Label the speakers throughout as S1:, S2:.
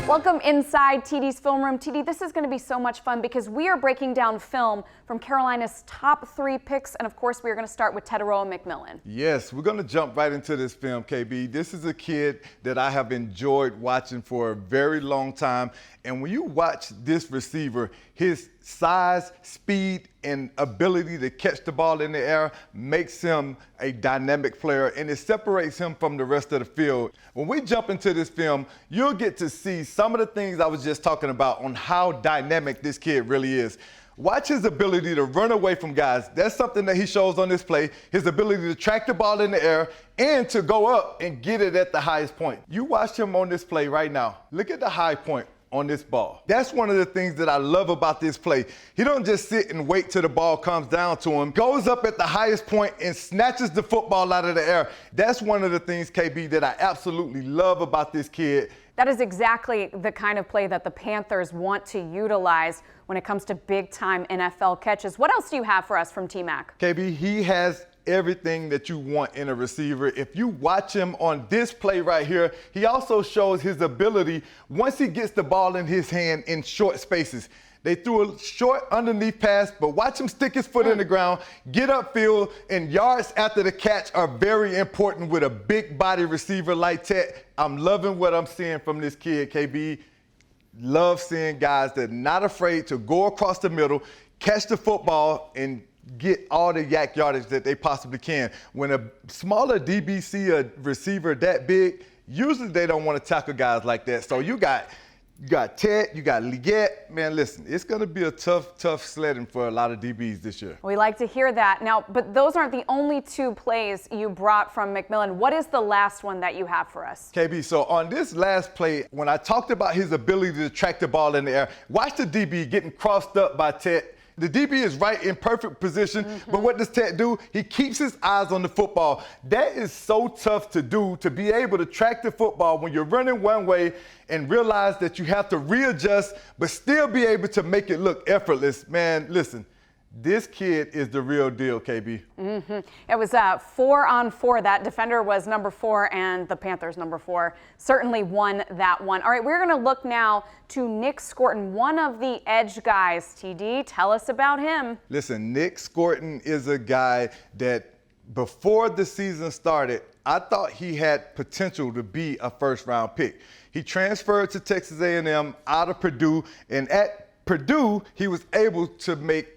S1: Welcome inside TD's Film Room. TD, this is going to be so much fun because we are breaking down film from Carolina's top 3 picks. And of course, we are going to start with Tetairoa McMillan.
S2: Yes, we're going to jump right into this film, KB. This is a kid that I have enjoyed watching for a very long time. And when you watch this receiver, his size, speed, and ability to catch the ball in the air makes him a dynamic player, and it separates him from the rest of the field. When we jump into this film, you'll get to see some of the things I was just talking about on how dynamic this kid really is. Watch his ability to run away from guys. That's something that he shows on this play, his ability to track the ball in the air and to go up and get it at the highest point. You watch him on this play right now. Look at the high point on this ball. That's one of the things that I love about this play. He don't just sit and wait till the ball comes down to him, goes up at the highest point and snatches the football out of the air. That's one of the things, KB, that I absolutely love about this kid.
S1: That is exactly the kind of play that the Panthers want to utilize when it comes to big-time NFL catches. What else do you have for us from T-Mac?
S2: KB, he has everything that you want in a receiver. If you watch him on this play right here, he also shows his ability once he gets the ball in his hand in short spaces. They threw a short underneath pass, but watch him stick his foot in the ground, get upfield, and yards after the catch are very important with a big body receiver like Tet. I'm loving what I'm seeing from this kid, KB. Love seeing guys that are not afraid to go across the middle, catch the football, and get all the yak yardage that they possibly can. When a smaller DB see a receiver that big, usually they don't want to tackle guys like that. So you got Ted, you got Liggett. Man, listen, it's going to be a tough sledding for a lot of DBs this year.
S1: We like to hear that. Now, but those aren't the only 2 plays you brought from McMillan. What is the last one that you have for us?
S2: KB, so on this last play, when I talked about his ability to track the ball in the air, watch the DB getting crossed up by Ted. The DB is right in perfect position, but what does Ted do? He keeps his eyes on the football. That is so tough to do, to be able to track the football when you're running one way and realize that you have to readjust, but still be able to make it look effortless. Man, listen, this kid is the real deal, KB.
S1: It was 4-on-4. That defender was number 4, and the Panthers number 4 certainly won that one. All right, we're going to look now to Nic Scourton, one of the edge guys. TD, tell us about him.
S2: Listen, Nic Scourton is a guy that before the season started, I thought he had potential to be a first-round pick. He transferred to Texas A&M out of Purdue, and at Purdue, he was able to make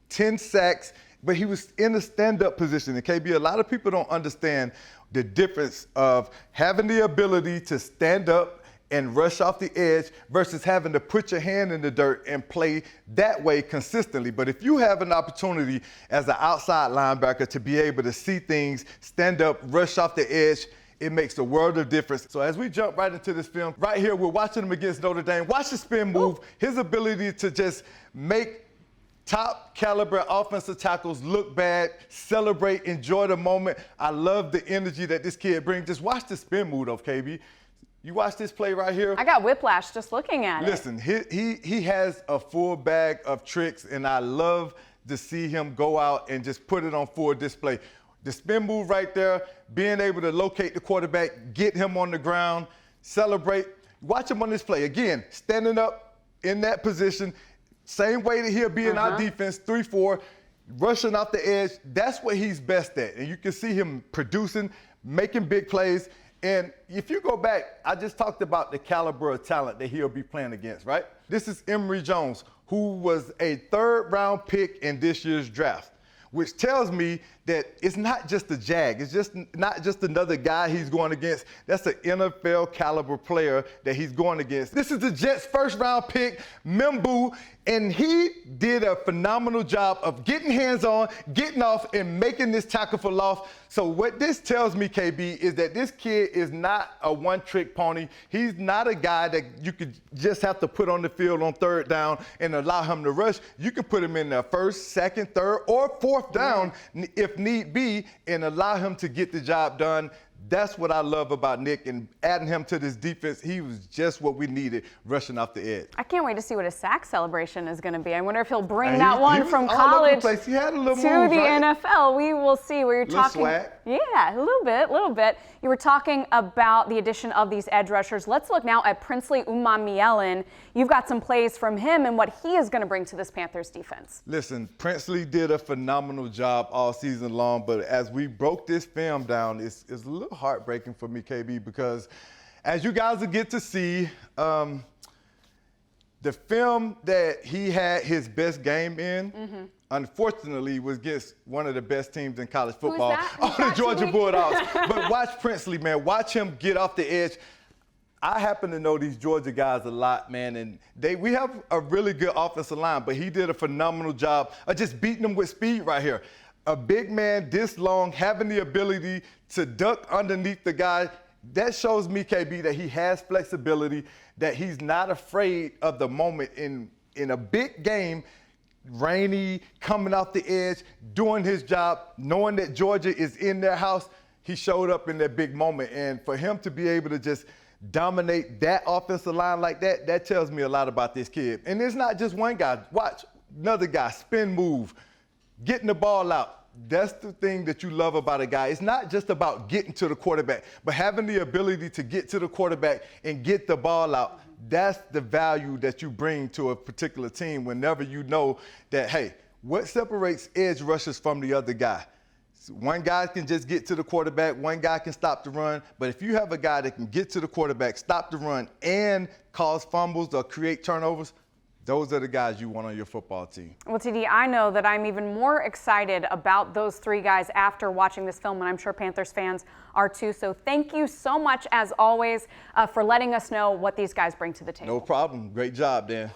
S2: 10 sacks, but he was in a stand-up position. And KB, a lot of people don't understand the difference of having the ability to stand up and rush off the edge versus having to put your hand in the dirt and play that way consistently. But if you have an opportunity as an outside linebacker to be able to see things, stand up, rush off the edge, it makes a world of difference. So as we jump right into this film, right here, we're watching him against Notre Dame. Watch the spin move, his ability to just make top caliber offensive tackles look bad, celebrate, enjoy the moment. I love the energy that this kid brings. Just watch the spin move of KB. You watch this play right here.
S1: I got whiplash just looking at it.
S2: Listen, he has a full bag of tricks, and I love to see him go out and just put it on full display. The spin move right there, being able to locate the quarterback, get him on the ground, celebrate. Watch him on this play. Again, standing up in that position, same way that he'll be in our defense, 3-4, rushing off the edge. That's what he's best at. And you can see him producing, making big plays. And if you go back, I just talked about the caliber of talent that he'll be playing against, right? This is Emory Jones, who was a 3rd-round pick in this year's draft, which tells me that it's not just a jag. It's just not just another guy he's going against. That's an NFL caliber player that he's going against. This is the Jets' 1st-round pick, Membu, and he did a phenomenal job of getting hands-on, getting off, and making this tackle for loss. So what this tells me, KB, is that this kid is not a one-trick pony. He's not a guy that you could just have to put on the field on 3rd down and allow him to rush. You can put him in the 1st, 2nd, 3rd, or 4th down if need be, and allow him to get the job done. That's what I love about Nic, and adding him to this defense, he was just what we needed rushing off the edge.
S1: I can't wait to see what his sack celebration is going to be. I wonder if he'll bring that one from
S2: all
S1: college
S2: over the place. He had a little
S1: to
S2: move,
S1: the
S2: right?
S1: NFL. We will see where you're talking.
S2: Swag.
S1: Yeah, a little bit. You were talking about the addition of these edge rushers. Let's look now at Princely Umanmielen. You've got some plays from him and what he is going to bring to this Panthers defense.
S2: Listen, Princely did a phenomenal job all season long, but as we broke this film down, it's a little heartbreaking for me, KB, because as you guys will get to see, the film that he had his best game in, unfortunately, was against one of the best teams in college football, the Georgia Bulldogs. But watch Princely, man. Watch him get off the edge. I happen to know these Georgia guys a lot, man, and we have a really good offensive line, but he did a phenomenal job of just beating them with speed right here. A big man this long, having the ability to duck underneath the guy, that shows me, KB, that he has flexibility, that he's not afraid of the moment in a big game, rainy, coming off the edge, doing his job, knowing that Georgia is in their house. He showed up in that big moment, and for him to be able to just dominate that offensive line like that, that tells me a lot about this kid. And it's not just one guy. Watch another guy, spin move, getting the ball out. That's the thing that you love about a guy. It's not just about getting to the quarterback, but having the ability to get to the quarterback and get the ball out. That's the value that you bring to a particular team whenever you know that, hey, what separates edge rushers from the other guy? One guy can just get to the quarterback, one guy can stop the run, but if you have a guy that can get to the quarterback, stop the run, and cause fumbles or create turnovers, those are the guys you want on your football team.
S1: Well, TD, I know that I'm even more excited about those three guys after watching this film, and I'm sure Panthers fans are too. So thank you so much, as always, for letting us know what these guys bring to the table.
S2: No problem. Great job, Dan.